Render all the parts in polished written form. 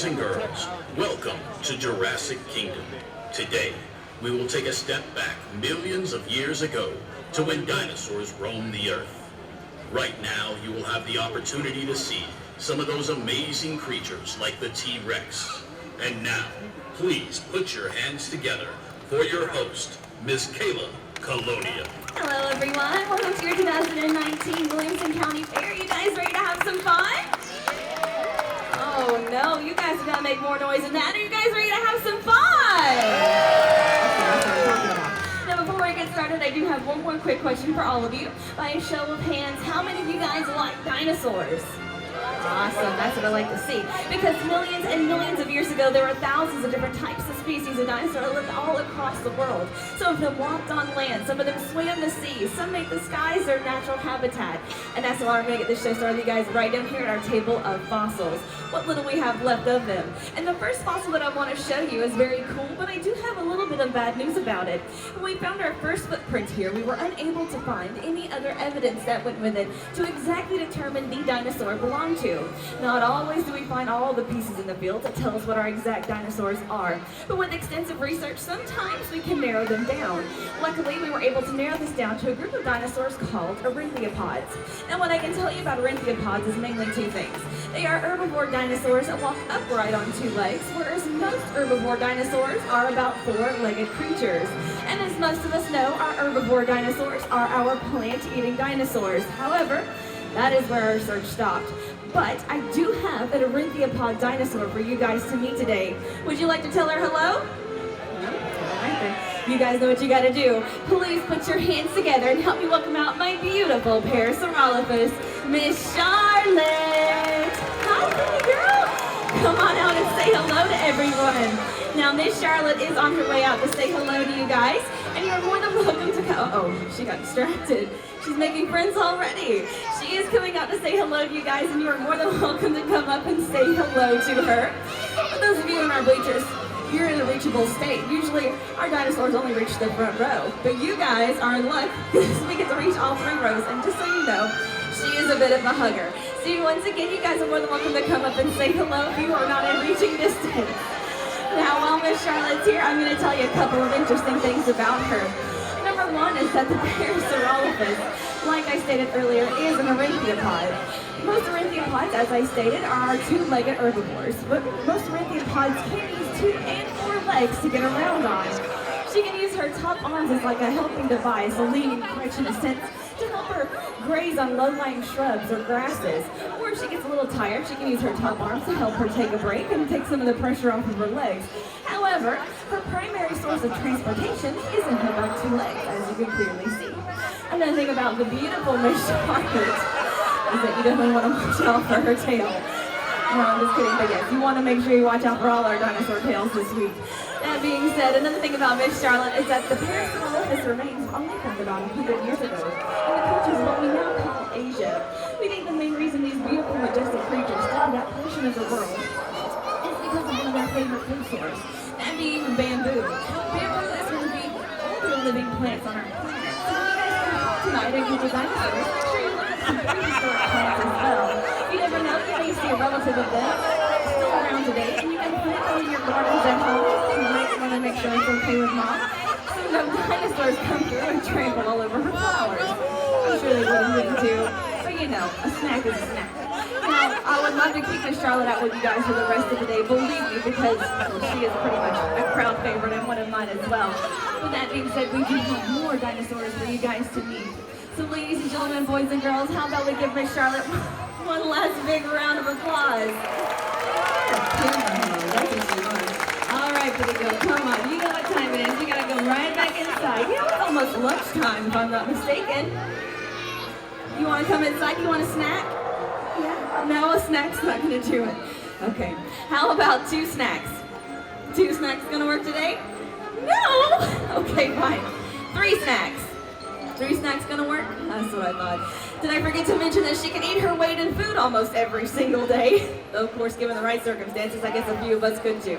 boys and girls, welcome to Jurassic Kingdom. Today, we will take a step back millions of years ago to when dinosaurs roamed the earth. Right now, you will have the opportunity to see some of those amazing creatures like the T-Rex. And now, please put your hands together for your host, Ms. Kayla Colonia. Hello everyone, welcome to your 2019 Williamson County Fair. You guys ready to have some fun? Oh no, you guys are gonna make more noise than that. Are you guys ready to have some fun? Now before we get started, I do have one more quick question for all of you. By a show of hands, how many of you guys like dinosaurs? Awesome, that's what I like to see. Because millions and millions of years ago, there were thousands of different types of species of dinosaurs that lived all across the world. Some of them walked on land, some of them swam the seas, some made the skies their natural habitat. And that's why I'm going to get this show started, you guys, right down here at our table of fossils. What little we have left of them. And the first fossil that I want to show you is very cool, but I do have a little bit of bad news about it. When we found our first footprint here, we were unable to find any other evidence that went with it to exactly determine the dinosaur it belonged to. Not always do we find all the pieces in the field that tell us what our exact dinosaurs are, but with extensive research, sometimes we can narrow them down. Luckily, we were able to narrow this down to a group of dinosaurs called Ornithopods. And what I can tell you about Ornithopods is mainly two things. They are herbivore dinosaurs that walk upright on two legs, whereas most herbivore dinosaurs are about four-legged creatures. And as most of us know, our herbivore dinosaurs are our plant-eating dinosaurs. However, that is where our search stopped. But I do have an Ornithopod dinosaur for you guys to meet today. Would you like to tell her hello? No? All right then. You guys know what you gotta do. Please put your hands together and help me welcome out my beautiful Parasaurolophus, Miss Charlotte. Hi, pretty girl. Come on out and say hello to everyone. Now, Miss Charlotte is on her way out to say hello to you guys, and you're more than welcome to come. Uh-oh, she got distracted. She's making friends already. She is coming out to say hello to you guys, and you are more than welcome to come up and say hello to her. For those of you in our bleachers, you're in a reachable state. Usually, our dinosaurs only reach the front row, but you guys are in luck because we get to reach all three rows, and just so you know, she is a bit of a hugger. So once again, you guys are more than welcome to come up and say hello if you are not in reaching distance. Now, while Miss Charlotte's here, I'm going to tell you a couple of interesting things about her. Number one is that the Parasaurolophus, like I stated earlier, is an Ornithopod. Most Ornithopods, as I stated, are two-legged herbivores, but most Ornithopods can use 2 and 4 legs to get around on. She can use her top arms as like a helping device, a leaning crutch in a sense, to help her graze on low-lying shrubs or grasses. Or if she gets a little tired, she can use her top arms to help her take a break and take some of the pressure off of her legs. However, her primary source of transportation is in her back 2 legs, as you can clearly see. Another thing about the beautiful Miss Charlotte is that you definitely want to watch out for her tail. No, I'm just kidding, but yes, you want to make sure you watch out for all our dinosaur tails this week. That being said, another thing about Miss Charlotte is that the Parasaurolophus remains only found about 100 years ago in the countries what we now call Asia. We think the main reason these beautiful, majestic creatures study that portion of the world is because of one of their favorite food sources, that being bamboo. Bamboo is one of the older living plants on our planet. So when you guys come home tonight and get your dinosaurs, make sure you look at some prehistoric plants as well. You never know, you may see a relative of them still around today, and you can plant them in your gardens at home. You might want to make sure it's okay with mom. So no dinosaurs come through and trample all over her flowers. I'm sure they wouldn't too. But you know, a snack is a snack. Now, I would love to keep Miss Charlotte out with you guys for the rest of the day, believe me, because she is pretty much a crowd favorite and one of mine as well. With that being said, we do have more dinosaurs for you guys to meet. So ladies and gentlemen, boys and girls, how about we give Miss Charlotte one last big round of applause. All right, pretty girl, come on. You know what time it is. We gotta go right back inside. You know, it's almost lunchtime, if I'm not mistaken. You wanna come inside? You want a snack? Yeah? No, a snack's not gonna do it. Okay. How about 2 snacks? 2 snacks gonna work today? No! Okay, fine. 3 snacks. 3 snacks gonna work? That's what I thought. Did I forget to mention that she can eat her weight in food almost every single day? Though, of course, given the right circumstances, I guess a few of us could too.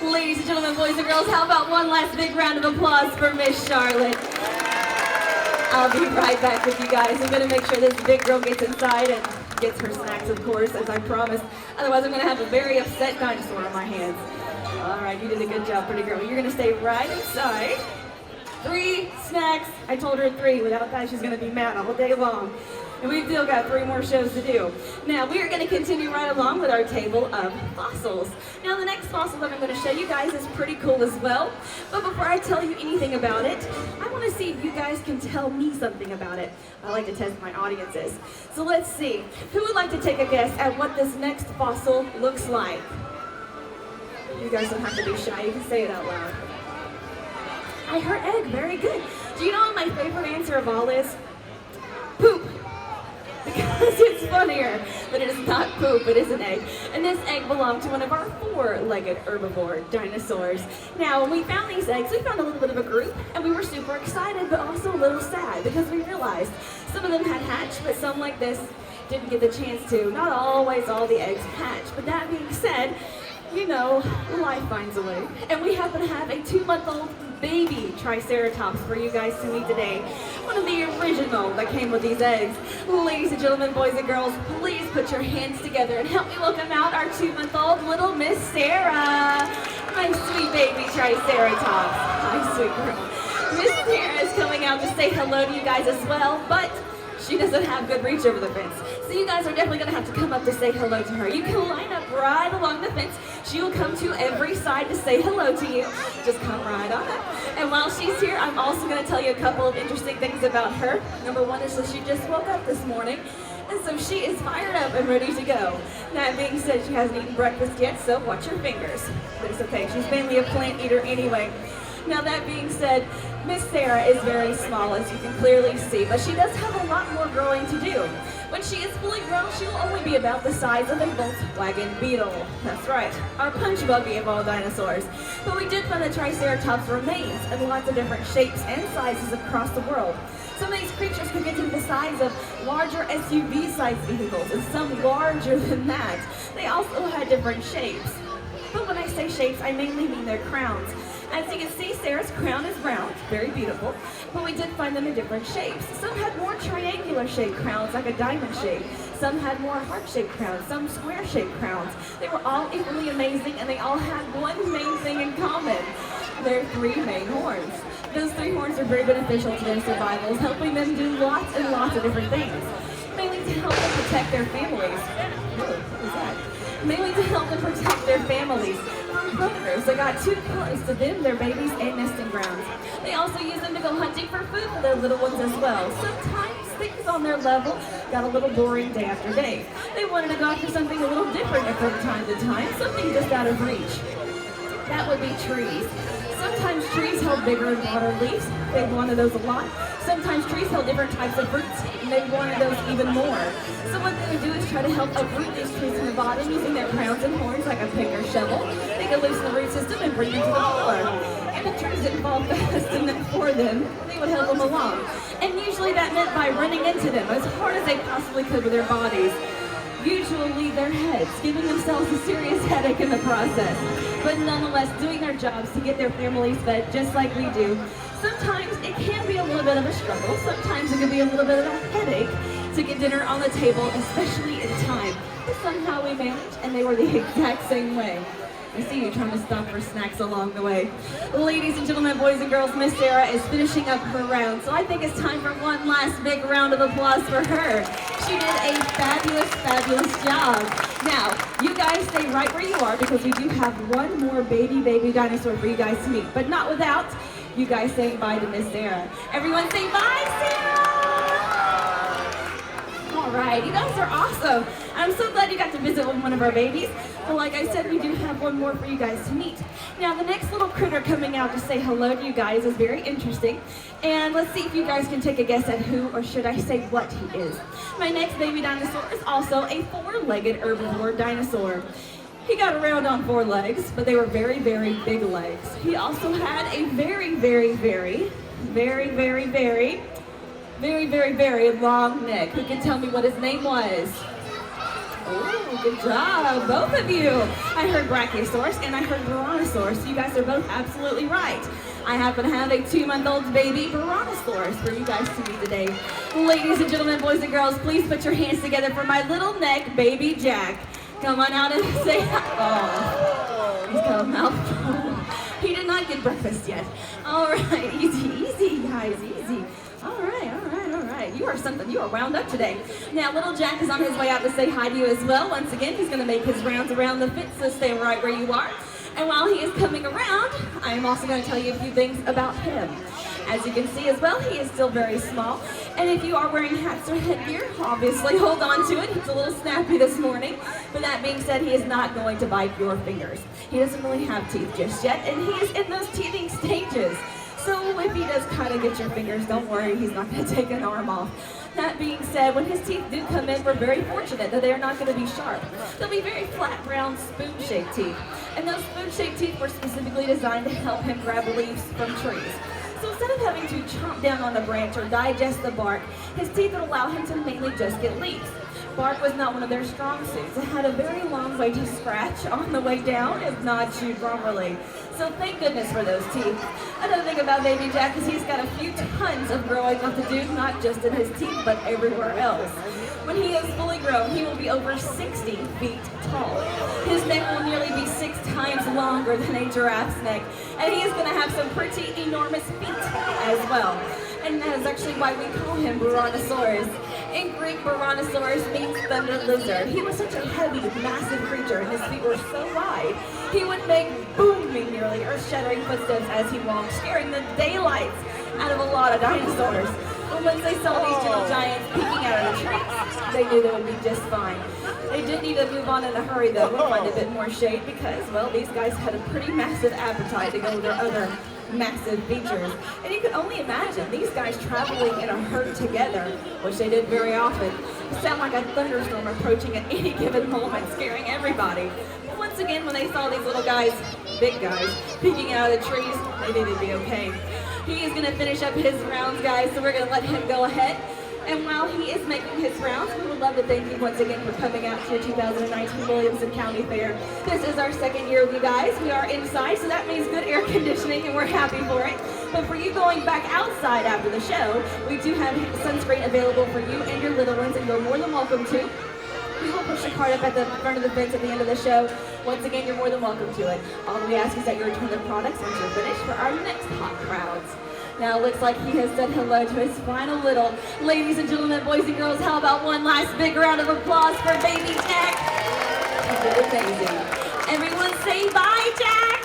Ladies and gentlemen, boys and girls, how about one last big round of applause for Miss Charlotte? I'll be right back with you guys. I'm gonna make sure this big girl gets inside and gets her snacks, of course, as I promised. Otherwise, I'm going to have a very upset dinosaur on my hands. All right, you did a good job, pretty girl. You're going to stay right inside. 3 snacks. I told her 3. Without that, she's going to be mad all day long. And we've still got 3 more shows to do. Now, we are going to continue right along with our table of fossils. Now, the next fossil that I'm going to show you guys is pretty cool as well. But before I tell you anything about it, I want to see if you guys can tell me something about it. I like to test my audiences. So let's see. Who would like to take a guess at what this next fossil looks like? You guys don't have to be shy. You can say it out loud. I heard egg. Very good. Do you know what my favorite answer of all is? Poop. Because it's funnier, but it is not poop, it is an egg. And this egg belonged to one of our 4-legged herbivore dinosaurs. Now, when we found these eggs, we found a little bit of a group, and we were super excited, but also a little sad, because we realized some of them had hatched, but some like this didn't get the chance to. Not always all the eggs hatch, but that being said, you know, life finds a way. And we happen to have a 2-month-old baby Triceratops for you guys to meet today. One of the original that came with these eggs. Ladies and gentlemen, boys and girls, please put your hands together and help me welcome out our 2-month-old little Miss Sarah. My sweet baby Triceratops. My sweet girl. Miss Sarah is coming out to say hello to you guys as well, but she doesn't have good reach over the fence. So you guys are definitely going to have to come up to say hello to her. You can line up right along the fence. She will come to every side to say hello to you. Just come right on up. And while she's here, I'm also going to tell you a couple of interesting things about her. Number 1 is that she just woke up this morning. And so she is fired up and ready to go. That being said, she hasn't eaten breakfast yet, so watch your fingers. But it's okay. She's mainly a plant eater anyway. Now that being said, Miss Sarah is very small, as you can clearly see, but she does have a lot more growing to do. When she is fully grown, she will only be about the size of a Volkswagen Beetle. That's right, our punch buggy of all dinosaurs. But we did find the Triceratops remains in lots of different shapes and sizes across the world. Some of these creatures could get to the size of larger SUV-sized vehicles, and some larger than that. They also had different shapes. But when I say shapes, I mainly mean their crowns. As you can see, Sarah's crown is round, very beautiful, but we did find them in different shapes. Some had more triangular-shaped crowns, like a diamond shape. Some had more heart-shaped crowns, some square-shaped crowns. They were all equally amazing, and they all had one main thing in common: their 3 main horns. Those 3 horns are very beneficial to their survival, helping them do lots and lots of different things, mainly to help them protect their families. What was that? Mainly to help them protect their families from predators that got too close to them, their babies, and nesting grounds. They also use them to go hunting for food for their little ones as well. Sometimes things on their level got a little boring day after day. They wanted to go after something a little different from time to time, something just out of reach. That would be trees. Sometimes trees held bigger and broader leaves. They wanted those a lot. Sometimes trees held different types of fruits, and they wanted those even more. So what they would do is try to help uproot these trees from the bottom using their crowns and horns like a pick or shovel. They could loosen the root system and bring them to the floor. And the trees didn't fall fast enough for them, they would help them along. And usually that meant by running into them as hard as they possibly could with their bodies. Usually their heads, giving themselves a serious headache in the process, but nonetheless doing their jobs to get their families fed just like we do. Sometimes it can be a little bit of a struggle, sometimes it can be a little bit of a headache to get dinner on the table, especially in time. But somehow we managed, and they were the exact same way. I see you trying to stop for snacks along the way. Ladies and gentlemen, boys and girls, Miss Sarah is finishing up her round, so I think it's time for one last big round of applause for her. She did a fabulous, fabulous job. Now, you guys stay right where you are because we do have one more baby dinosaur for you guys to meet, but not without you guys saying bye to Miss Sarah. Everyone say bye, Sarah! All right, you guys are awesome. I'm so glad you got to visit with one of our babies. But like I said, we do have one more for you guys to meet. Now, the next little critter coming out to say hello to you guys is very interesting. And let's see if you guys can take a guess at who, or should I say what he is. My next baby dinosaur is also a 4-legged herbivore dinosaur. He got around on 4 legs, but they were very, very big legs. He also had a very, very, very, very, very, very, very, very, very long neck. Who can tell me what his name was? Oh, good job, both of you. I heard Brachiosaurus and I heard Brontosaurus. You guys are both absolutely right. I happen to have a 2-month-old baby Brontosaurus for you guys to meet today. Ladies and gentlemen, boys and girls, please put your hands together for my little neck baby Jack. Come on out and say hi. Oh, he's got a mouthful. He did not get breakfast yet. All right, easy, guys, easy. All right. You are something. You are wound up today. Now, little Jack is on his way out to say hi to you as well. Once again, he's going to make his rounds around the fence, so stay right where you are. And while he is coming around, I am also going to tell you a few things about him. As you can see as well, he is still very small. And if you are wearing hats or headgear, obviously hold on to it. He's a little snappy this morning. But that being said, he is not going to bite your fingers. He doesn't really have teeth just yet, and he is in those teething stages. So if he does kind of get your fingers, don't worry, he's not going to take an arm off. That being said, when his teeth do come in, we're very fortunate that they are not going to be sharp. They'll be very flat, round, spoon-shaped teeth. And those spoon-shaped teeth were specifically designed to help him grab leaves from trees. So instead of having to chomp down on a branch or digest the bark, his teeth would allow him to mainly just get leaves. Bark was not one of their strong suits. It had a very long way to scratch on the way down, if not chewed properly. So thank goodness for those teeth. Another thing about baby Jack is he's got a few tons of growing up to do, not just in his teeth, but everywhere else. When he is fully grown, he will be over 60 feet tall. His neck will nearly be 6 times longer than a giraffe's neck, and he is going to have some pretty enormous feet as well. And that is actually why we call him Brontosaurus. In Greek, Brontosaurus means thunder lizard. He was such a heavy, massive creature, and his feet were so wide, he would make booming, nearly earth-shattering footsteps as he walked, scaring the daylights out of a lot of dinosaurs. But once they saw these gentle giants peeking out of the trees, they knew they would be just fine. They did need to move on in a hurry, though, and find a bit more shade because, well, these guys had a pretty massive appetite to go with their other massive features. And you can only imagine these guys traveling in a herd together, which they did very often, sound like a thunderstorm approaching at any given moment, scaring everybody. But once again, when they saw these little guys, big guys, peeking out of the trees, they knew they'd be okay. He is going to finish up his rounds, guys, so we're going to let him go ahead. And while he is making his rounds, we would love to thank you once again for coming out to your 2019 Williamson County Fair. This is our second year with you guys. We are inside, so that means good air conditioning, and we're happy for it. But for you going back outside after the show, we do have sunscreen available for you and your little ones, and you're more than welcome to. We will push your card up at the front of the fence at the end of the show. Once again, you're more than welcome to it. All we ask is that you return the products once you're finished for our next hot crowds. Now it looks like he has said hello to his final little. Ladies and gentlemen, boys and girls, how about one last big round of applause for baby Jack? He did amazing. Everyone say bye, Jack!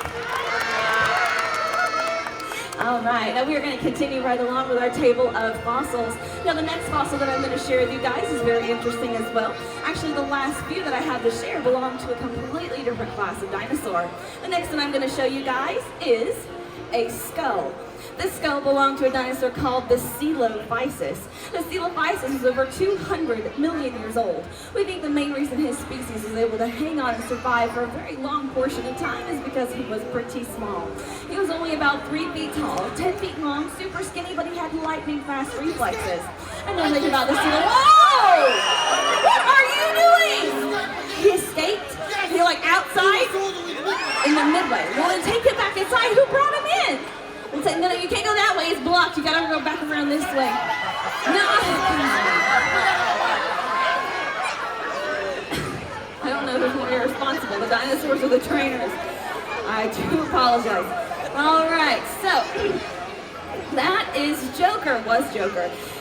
All right, now we are going to continue right along with our table of fossils. Now the next fossil that I'm going to share with you guys is very interesting as well. Actually, the last few that I have to share belong to a completely different class of dinosaur. The next one I'm going to show you guys is a skull. This skull belonged to a dinosaur called the Coelophysis. The Coelophysis is over 200 million years old. We think the main reason his species was able to hang on and survive for a very long portion of time is because he was pretty small. He was only about 3 feet tall, 10 feet long, super skinny, but he had lightning fast reflexes. And then think about the Coelophysis. Whoa! What are you doing? He escaped? You're like outside? In the midway. Well, then take him back inside. Who brought him in? We'll say, no, you can't go that way. It's blocked. You gotta go back around this way. No. I don't know who's more irresponsible, the dinosaurs or the trainers. I do apologize. All right, so that is Joker.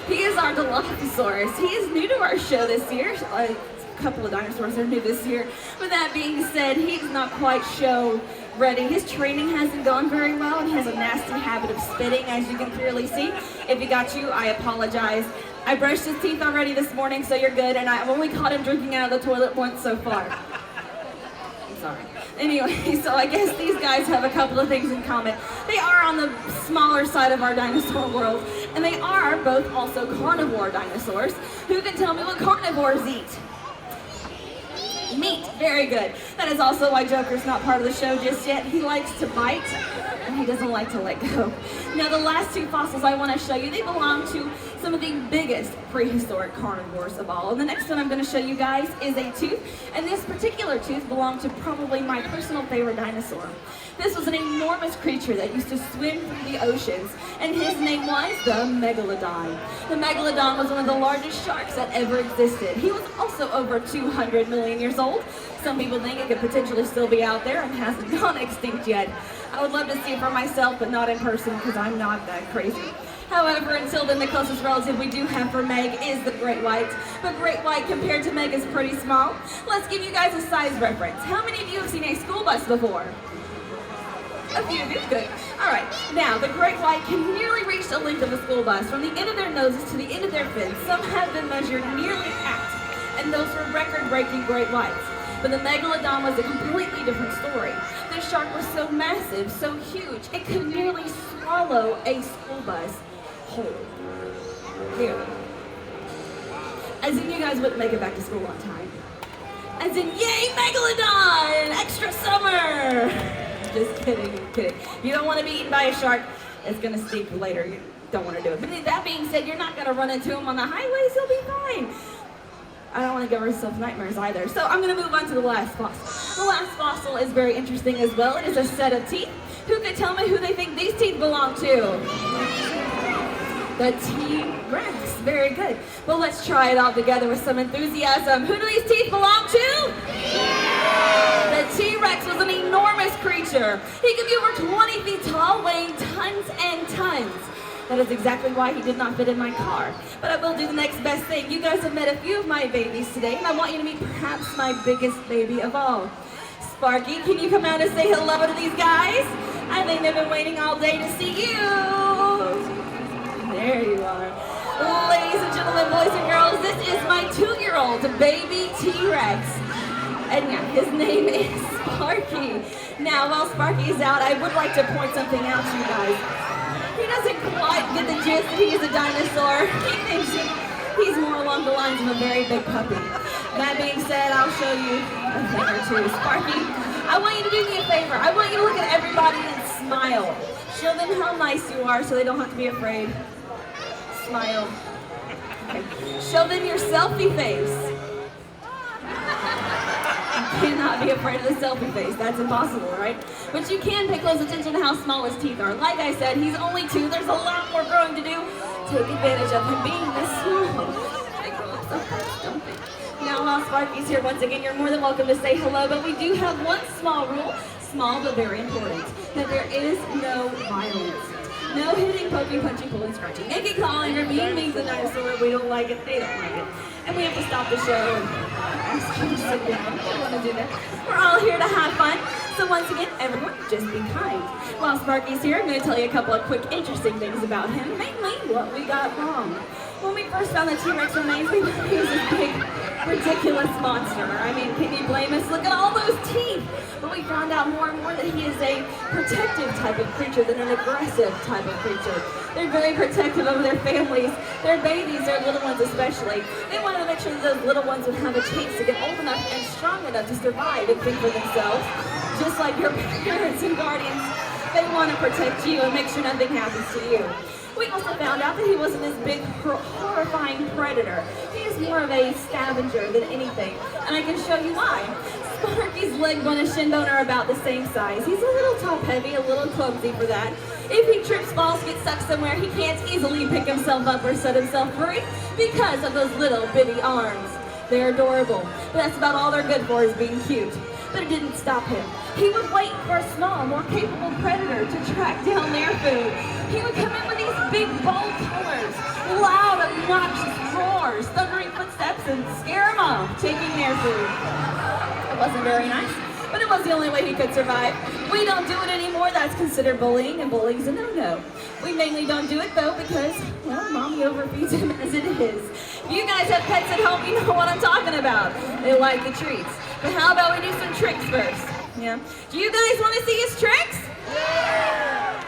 He is our Dilophosaurus. He is new to our show this year. A couple of dinosaurs are new this year. With that being said, he's not quite show ready. His training hasn't gone very well, and he has a nasty habit of spitting, as you can clearly see. If he got you, I apologize. I brushed his teeth already this morning, so you're good, and I've only caught him drinking out of the toilet once so far. I'm sorry. Anyway, so I guess these guys have a couple of things in common. They are on the smaller side of our dinosaur world, and they are both also carnivore dinosaurs. Who can tell me what carnivores eat? Meat. Very good. That is also why Joker's not part of the show just yet. He likes to bite, and he doesn't like to let go. Now, the last two fossils I want to show you, they belong to some of the biggest prehistoric carnivores of all. And the next one I'm going to show you guys is a tooth, and this particular tooth belonged to probably my personal favorite dinosaur. This was an enormous creature that used to swim through the oceans, and his name was the Megalodon. The Megalodon was one of the largest sharks that ever existed. He was also over 200 million years old. Some people think it could potentially still be out there and hasn't gone extinct yet. I would love to see it for myself, but not in person because I'm not that crazy. However, until then, the closest relative we do have for Meg is the great white. But great white compared to Meg is pretty small. Let's give you guys a size reference. How many of you have seen a school bus before? A few of you, good. All right, now the great white can nearly reach the length of a school bus from the end of their noses to the end of their fins. Some have been measured nearly at, and those were record-breaking great whites. But the Megalodon was a completely different story. This shark was so massive, so huge, it could nearly swallow a school bus whole. Nearly. As in, you guys wouldn't make it back to school on time. As in, yay, Megalodon! Extra summer! Just kidding, kidding. You don't want to be eaten by a shark. It's going to stink later. You don't want to do it. But that being said, you're not going to run into him on the highways. You'll be fine. I don't want to give myself nightmares either. So I'm going to move on to the last fossil. The last fossil is very interesting as well. It is a set of teeth. Who could tell me who they think these teeth belong to? The T-Rex. Very good. Well, let's try it all together with some enthusiasm. Who do these teeth belong to? The T-Rex was an enormous creature. He could be over 20 feet tall, weighing tons and tons. That is exactly why he did not fit in my car. But I will do the next best thing. You guys have met a few of my babies today, and I want you to meet perhaps my biggest baby of all. Sparky, can you come out and say hello to these guys? I think they've been waiting all day to see you. There you are. Ladies and gentlemen, boys and girls, this is my 2-year-old baby T-Rex. And yeah, his name is Sparky. Now, while Sparky's out, I would like to point something out to you guys. He doesn't quite get the gist that he's a dinosaur. He thinks he's more along the lines of a very big puppy. That being said, I'll show you a thing or two. Sparky, I want you to do me a favor. I want you to look at everybody and smile. Show them how nice you are so they don't have to be afraid. Smile. Okay. Show them your selfie face. You cannot be afraid of the selfie face. That's impossible, right? But you can pay close attention to how small his teeth are. Like I said, he's only 2. There's a lot more growing to do. Take advantage of him being this small. They grow up so fast, don't they? Now, while Sparky's here, once again, you're more than welcome to say hello, but we do have one small rule, small but very important, that there is no violence. No hitting, poking, punching, pulling, scratching. Making, calling, or being mean to the dinosaur. We don't like it, they don't like it. And we have to stop the show and ask you to sit down. We don't want to do that. We're all here to have fun. So once again, everyone, just be kind. While Sparky's here, I'm going to tell you a couple of quick, interesting things about him. Mainly, what we got wrong. When we first found the T-Rex remains, we thought he was this big, ridiculous monster. I mean, can you blame us? Look at all those teeth. But we found out more and more that he is a protective type of creature than an aggressive type of creature. They're very protective of their families, their babies, their little ones especially. They wanted to make sure that those little ones would have a chance to get old enough and strong enough to survive and think for themselves. Just like your parents and guardians, they want to protect you and make sure nothing happens to you. We also found out that he wasn't this big, horrifying predator. He is more of a scavenger than anything, and I can show you why. Sparky's leg bone and shin bone are about the same size. He's a little top-heavy, a little clumsy for that. If he trips, falls, gets stuck somewhere, he can't easily pick himself up or set himself free because of those little bitty arms. They're adorable, but that's about all they're good for is being cute. But it didn't stop him. He would wait for a small, more capable predator to track down their food. He would come in with these big, bold colors, loud, obnoxious roars, thundering footsteps, and scare them off, taking their food. It wasn't very nice, but it was the only way he could survive. We don't do it anymore. That's considered bullying, and bullying's a no-no. We mainly don't do it, though, because, well, Mommy overfeeds him as it is. If you guys have pets at home, you know what I'm talking about. They like the treats. But how about we do some tricks first? Yeah. Do you guys want to see his tricks? Yeah.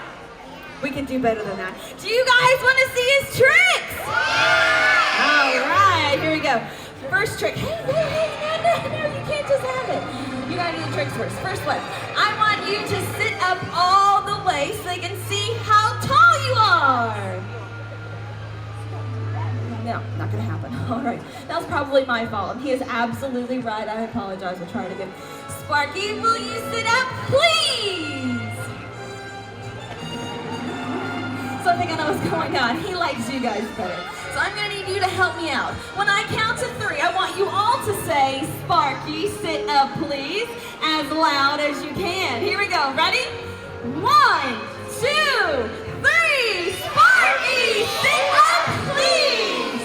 We can do better than that. Do you guys want to see his tricks? Yeah. All right, here we go. First trick. Hey, No, you can't just have it. You gotta do the tricks first. First one, I want you to sit up all the way so they can see how tall you are. No, not gonna happen. All right, that was probably my fault. He is absolutely right. I apologize. We'll try it again. Sparky, will you sit up, please? Something I know is going on. He likes you guys better. So I'm gonna need you to help me out. When I count to 3, I want you all to say, Sparky, sit up, please, as loud as you can. Here we go. Ready? 1, 2, 3. Sparky, sit up, please.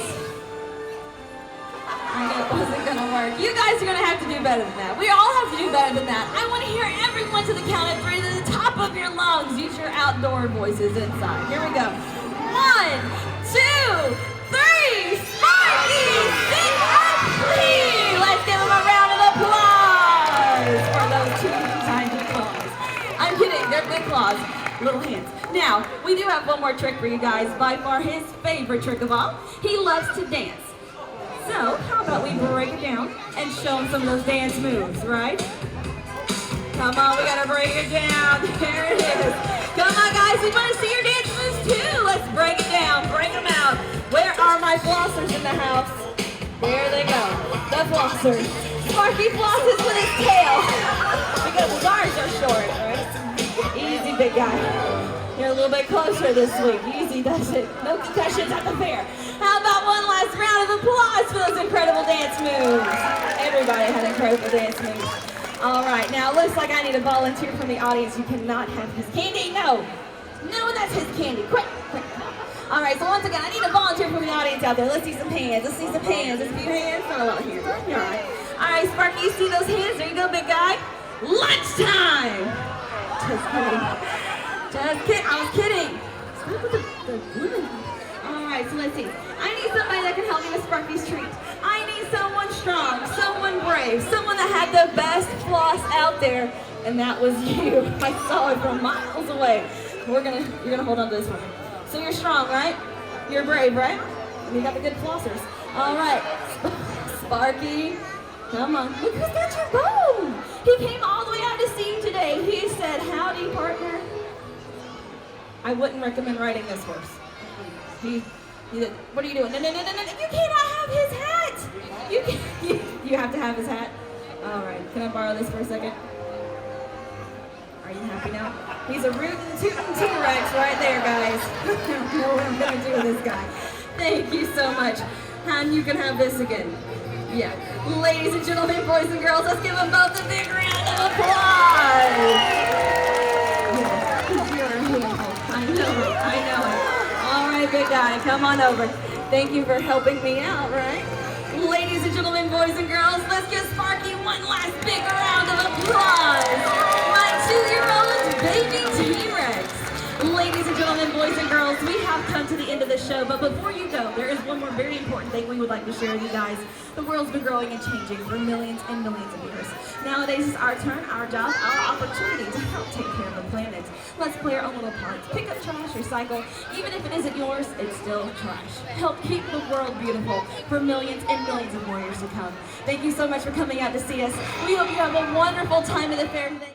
I know it wasn't gonna work. You guys are gonna have to do better than that. We all have to do better than that. I want to hear everyone to the count of 3 to the top of your lungs. Use your outdoor voices inside. Here we go. 1, 2, 3. Sparky, sit up, please. Let's give him a round of applause for those 2 tiny claws. I'm kidding. They're big claws. Little hands. Now, we do have one more trick for you guys. By far his favorite trick of all. He loves to dance. So, how about we break it down and show him some of those dance moves, right? Come on, we gotta break it down. There it is. Come on, guys, we wanna see your dance moves too. Let's break it down, break them out. Where are my flossers in the house? There they go, the flossers. Sparky flosses with his tail because his arms are short, right? Easy, big guy. You're a little bit closer this week. Easy does it. No concussions at the fair. How about one last round of applause for those incredible dance moves? Everybody had incredible dance moves. All right, now it looks like I need a volunteer from the audience. You cannot have his candy. No, that's his candy. Quick. All right, so once again, I need a volunteer from the audience out there. Let's see some hands. Let's see some hands. Let's see your hands. Not a lot of hands. All right. All right, Sparky, you see those hands? There you go, big guy. Lunchtime. Just kidding. I was kidding. Stop with the women. All right, so let's see. I need somebody that can help me with Sparky's treat. I need someone strong, someone brave, someone that had the best floss out there, and that was you. I saw it from miles away. You're gonna hold on to this one. So you're strong, right? You're brave, right? And you got the good flossers. All right, Sparky, come on. Look who's got your bone. He came all the way out to see you today. He said, "Howdy, partner." I wouldn't recommend riding this horse. He said, "What are you doing?" No. You cannot have his hat. You have to have his hat. All right. Can I borrow this for a second? Are you happy now? He's a rootin' tootin' T-Rex right there, guys. I don't know what I'm gonna do with this guy. Thank you so much. And you can have this again. Yeah. Ladies and gentlemen, boys and girls, let's give them both a big round of applause. I know it. All right, big guy, come on over. Thank you for helping me out, right? Ladies and gentlemen, boys and girls, let's give Sparky one last big round of applause. My 2-year-old baby T-Rex. Ladies and gentlemen, boys and girls, we have come to the end of the show, but before you go, there is one more very important thing we would like to share with you guys. The world's been growing and changing for millions and millions of years. Nowadays, it's our turn, our job, our opportunity to help take care of the planet. Let's play our own little parts. Pick up trash, recycle. Even if it isn't yours, it's still trash. Help keep the world beautiful for millions and millions of more years to come. Thank you so much for coming out to see us. We hope you have a wonderful time at the fair today.